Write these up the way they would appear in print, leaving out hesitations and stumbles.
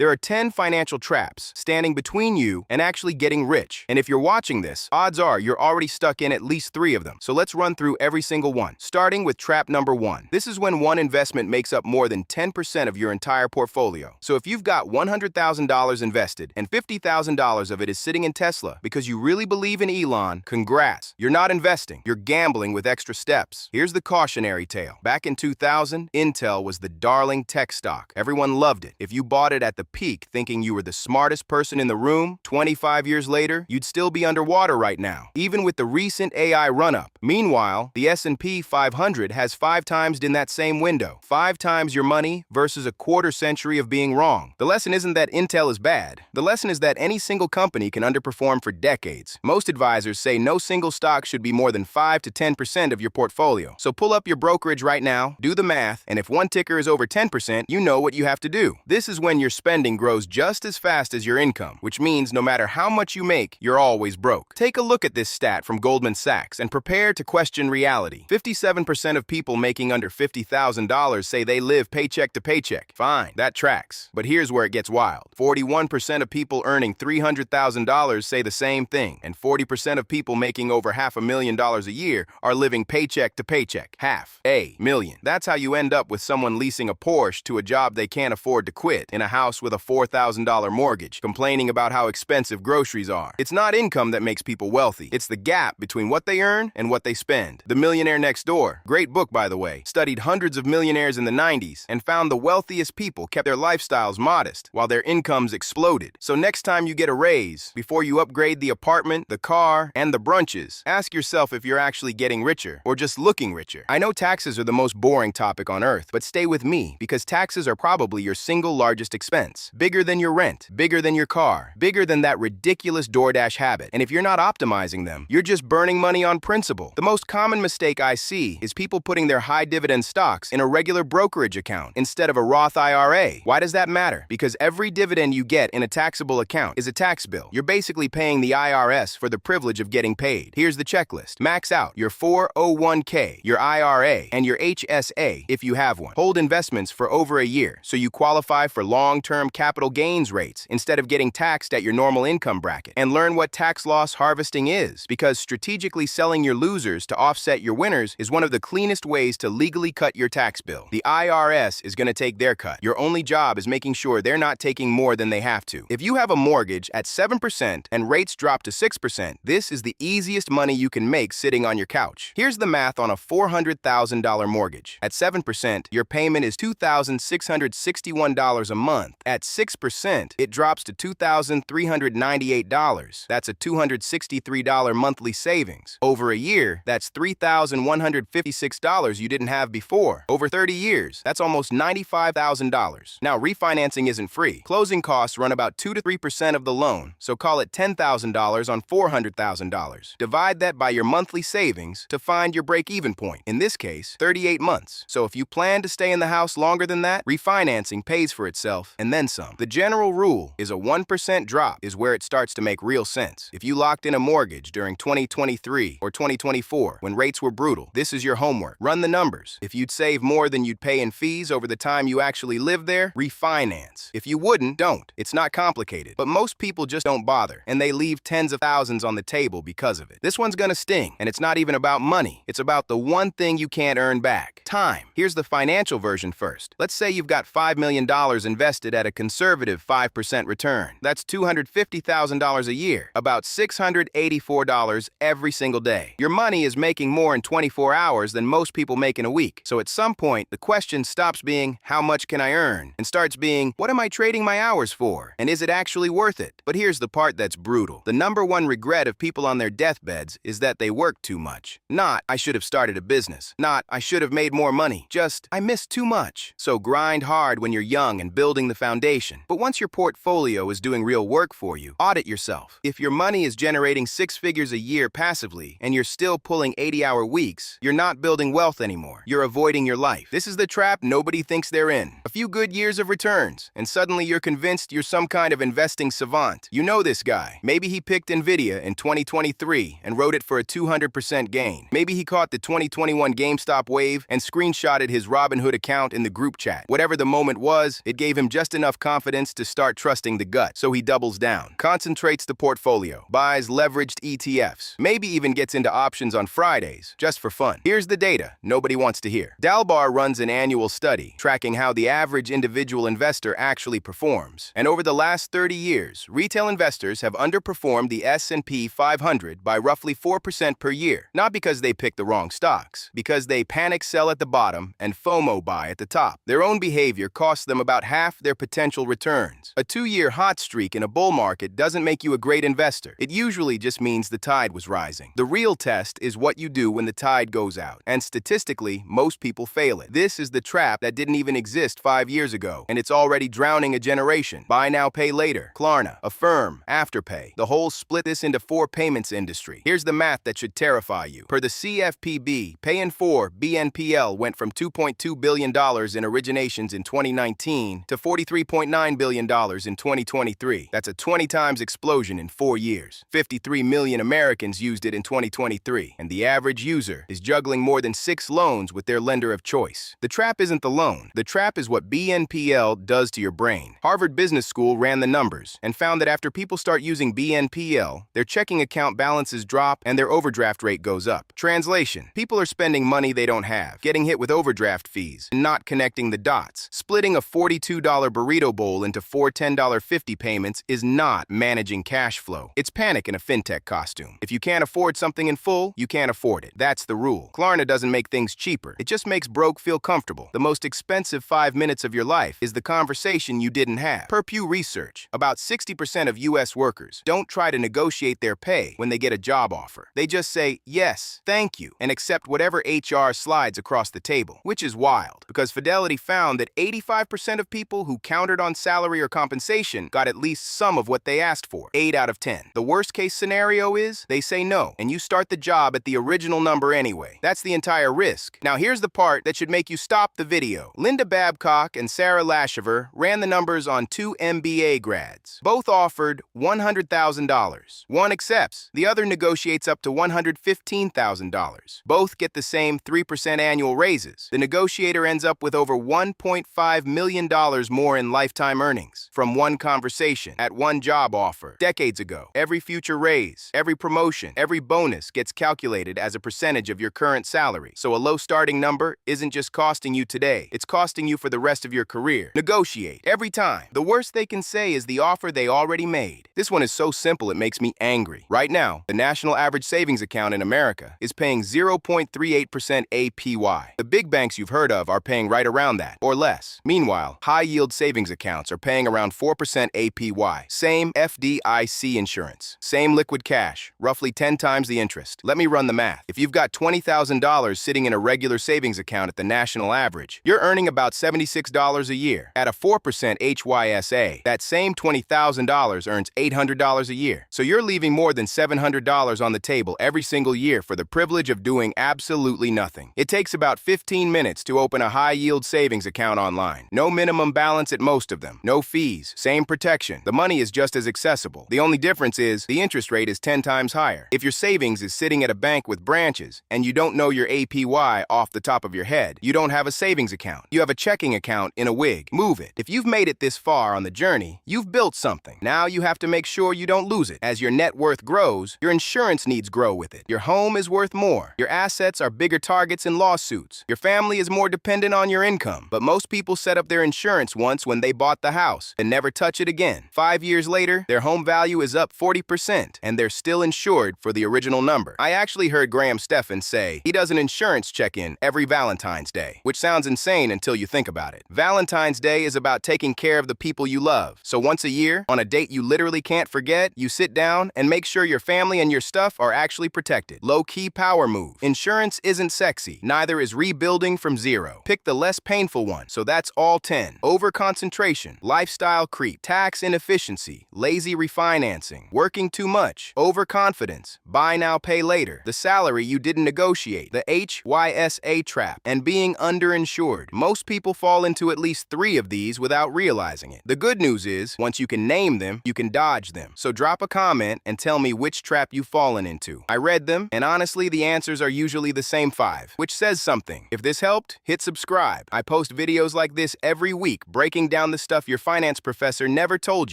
There are 10 financial traps standing between you and actually getting rich. And if you're watching this, odds are you're already stuck in at least 3 of them. So let's run through every single one, starting with trap number 1. This is when one investment makes up more than 10% of your entire portfolio. So if you've got $100,000 invested and $50,000 of it is sitting in Tesla because you really believe in Elon, congrats. You're not investing, you're gambling with extra steps. Here's the cautionary tale. Back in 2000, Intel was the darling tech stock. Everyone loved it. If you bought it at the peak thinking you were the smartest person in the room, 25 years later, you'd still be underwater right now, even with the recent AI run-up. Meanwhile, the S&P 500 has 5 times in that same window. 5 times your money versus a quarter century of being wrong. The lesson isn't that Intel is bad. The lesson is that any single company can underperform for decades. Most advisors say no single stock should be more than 5 to 10% of your portfolio. So pull up your brokerage right now, do the math, and if one ticker is over 10%, you know what you have to do. This is when your spending grows just as fast as your income, which means no matter how much you make, you're always broke. Take a look at this stat from Goldman Sachs and prepare to question reality. 57% of people making under $50,000 say they live paycheck to paycheck. Fine, that tracks. But here's where it gets wild. 41% of people earning $300,000 say the same thing, and 40% of people making over $500,000 a year are living paycheck to paycheck. $500,000. That's how you end up with someone leasing a Porsche to a job they can't afford to quit, in a house with a $4,000 mortgage, complaining about how expensive groceries are. It's not income that makes people wealthy. It's the gap between what they earn and what they spend. The Millionaire Next Door, great book by the way, studied hundreds of millionaires in the 90s and found the wealthiest people kept their lifestyles modest while their incomes exploded. So next time you get a raise, before you upgrade the apartment, the car, and the brunches, ask yourself if you're actually getting richer or just looking richer. I know taxes are the most boring topic on earth, but stay with me because taxes are probably your single largest expense. Bigger than your rent, bigger than your car, bigger than that ridiculous DoorDash habit. And if you're not optimizing them, you're just burning money on principle. The most common mistake I see is people putting their high dividend stocks in a regular brokerage account instead of a Roth IRA. Why does that matter? Because every dividend you get in a taxable account is a tax bill. You're basically paying the IRS for the privilege of getting paid. Here's the checklist. Max out your 401k, your IRA, and your HSA if you have one. Hold investments for over a year so you qualify for long-term capital gains rates instead of getting taxed at your normal income bracket. And learn what tax loss harvesting is, because strategically selling your losers to offset your winners is one of the cleanest ways to legally cut your tax bill. The IRS is going to take their cut. Your only job is making sure they're not taking more than they have to. If you have a mortgage at 7% and rates drop to 6%, this is the easiest money you can make sitting on your couch. Here's the math on a $400,000 mortgage. At 7%, your payment is $2,661 a month. At 6%, it drops to $2,398. That's a $263 monthly savings. Over a year, that's $3,156 you didn't have before. Over 30 years, that's almost $95,000. Now, refinancing isn't free. Closing costs run about 2 to 3% of the loan, so call it $10,000 on $400,000. Divide that by your monthly savings to find your break-even point. In this case, 38 months. So if you plan to stay in the house longer than that, refinancing pays for itself and then some. The general rule is a 1% drop is where it starts to make real sense. If you locked in a mortgage during 2023 or 2024 when rates were brutal, this is your homework. Run the numbers. If you'd save more than you'd pay in fees over the time you actually live there, refinance. If you wouldn't, don't. It's not complicated, but most people just don't bother, and they leave tens of thousands on the table because of it. This one's gonna sting, and it's not even about money. It's about the one thing you can't earn back: time. Here's the financial version first. Let's say you've got $5 million invested at a conservative 5% return. That's $250,000 a year, about $684 every single day. Your money is making more in 24 hours than most people make in a week. So at some point, the question stops being, how much can I earn? And starts being, what am I trading my hours for? And is it actually worth it? But here's the part that's brutal. The number one regret of people on their deathbeds is that they work too much. Not, I should have started a business. Not, I should have made more money. Just, I missed too much. So grind hard when you're young and building the foundation. But once your portfolio is doing real work for you, audit yourself. If your money is generating 6 figures a year passively and you're still pulling 80-hour weeks, you're not building wealth anymore. You're avoiding your life. This is the trap nobody thinks they're in. A few good years of returns, and suddenly you're convinced you're some kind of investing savant. You know this guy. Maybe he picked Nvidia in 2023 and wrote it for a 200% gain. Maybe he caught the 2021 GameStop wave and screenshotted his Robinhood account in the group chat. Whatever the moment was, it gave him just enough enough confidence to start trusting the gut, so he doubles down, concentrates the portfolio, buys leveraged ETFs, maybe even gets into options on Fridays, just for fun. Here's the data nobody wants to hear. Dalbar runs an annual study tracking how the average individual investor actually performs. And over the last 30 years, retail investors have underperformed the S&P 500 by roughly 4% per year. Not because they picked the wrong stocks, because they panic sell at the bottom and FOMO buy at the top. Their own behavior costs them about half their potential returns. A 2-year hot streak in a bull market doesn't make you a great investor. It usually just means the tide was rising. The real test is what you do when the tide goes out. And statistically, most people fail it. This is the trap that didn't even exist 5 years ago, and it's already drowning a generation. Buy now, pay later. Klarna, Affirm, Afterpay. The whole split this into 4 payments industry. Here's the math that should terrify you. Per the CFPB, Pay in 4 BNPL went from $2.2 billion in originations in 2019 to $43.9 billion in 2023. That's a 20 times explosion in 4 years. 53 million Americans used it in 2023, and the average user is juggling more than 6 loans with their lender of choice. The trap isn't the loan. The trap is what BNPL does to your brain. Harvard Business School ran the numbers and found that after people start using BNPL, their checking account balances drop and their overdraft rate goes up. Translation: people are spending money they don't have, getting hit with overdraft fees, and not connecting the dots. Splitting a $42 burrito bowl into 4 $10.50 payments is not managing cash flow. It's panic in a fintech costume. If you can't afford something in full, you can't afford it. That's the rule. Klarna doesn't make things cheaper. It just makes broke feel comfortable. The most expensive 5 minutes of your life is the conversation you didn't have. Per Pew Research, about 60% of U.S. workers don't try to negotiate their pay when they get a job offer. They just say, yes, thank you, and accept whatever HR slides across the table, which is wild, because Fidelity found that 85% of people who countered on salary or compensation got at least some of what they asked for. 8 out of 10. The worst case scenario is they say no, and you start the job at the original number anyway. That's the entire risk. Now here's the part that should make you stop the video. Linda Babcock and Sarah Lashover ran the numbers on 2 MBA grads. Both offered $100,000. One accepts. The other negotiates up to $115,000. Both get the same 3% annual raises. The negotiator ends up with over $1.5 million more in lifetime earnings from one conversation at one job offer. Decades ago, every future raise, every promotion, every bonus gets calculated as a percentage of your current salary. So a low starting number isn't just costing you today, it's costing you for the rest of your career. Negotiate every time. The worst they can say is the offer they already made. This one is so simple it makes me angry. Right now, the national average savings account in America is paying 0.38% APY. The big banks you've heard of are paying right around that, or less. Meanwhile, high-yield savings accounts are paying around 4% APY. Same FDIC insurance. Same liquid cash, roughly 10 times the interest. Let me run the math. If you've got $20,000 sitting in a regular savings account at the national average, you're earning about $76 a year. At a 4% HYSA, that same $20,000 earns $800 a year. So you're leaving more than $700 on the table every single year for the privilege of doing absolutely nothing. It takes about 15 minutes to open a high-yield savings account online. No minimum balance at most of them. No fees. Same protection. The money is just as accessible. The only difference is the interest rate is 10 times higher. If your savings is sitting at a bank with branches and you don't know your APY off the top of your head, you don't have a savings account. You have a checking account in a wig. Move it. If you've made it this far on the journey, you've built something. Now you have to make sure you don't lose it. As your net worth grows, your insurance needs grow with it. Your home is worth more. Your assets are bigger targets in lawsuits. Your family is more dependent on your income. But most people set up their insurance once when they bought the house and never touch it again. 5 years later, their home value is up 40% and they're still insured for the original number. I actually heard Graham Stephan say he does an insurance check-in every Valentine's Day, which sounds insane until you think about it. Valentine's Day is about taking care of the people you love. So once a year, on a date you literally can't forget, you sit down and make sure your family and your stuff are actually protected. Low-key power move. Insurance isn't sexy. Neither is rebuilding from zero. Pick the less painful one. So that's all 10. Overconcentration, lifestyle creep, tax inefficiency, lazy refinancing, working too much, overconfidence, buy now, pay later, the salary you didn't negotiate, the HYSA trap, and being underinsured. Most people fall into at least 3 of these without realizing it. The good news is, once you can name them, you can dodge them. So drop a comment and tell me which trap you've fallen into. I read them, and honestly, the answers are usually the same 5, which says something. If this helped, hit subscribe. I post videos like this every week, breaking down the stuff your finance professor never told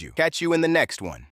you. Catch you in the next one.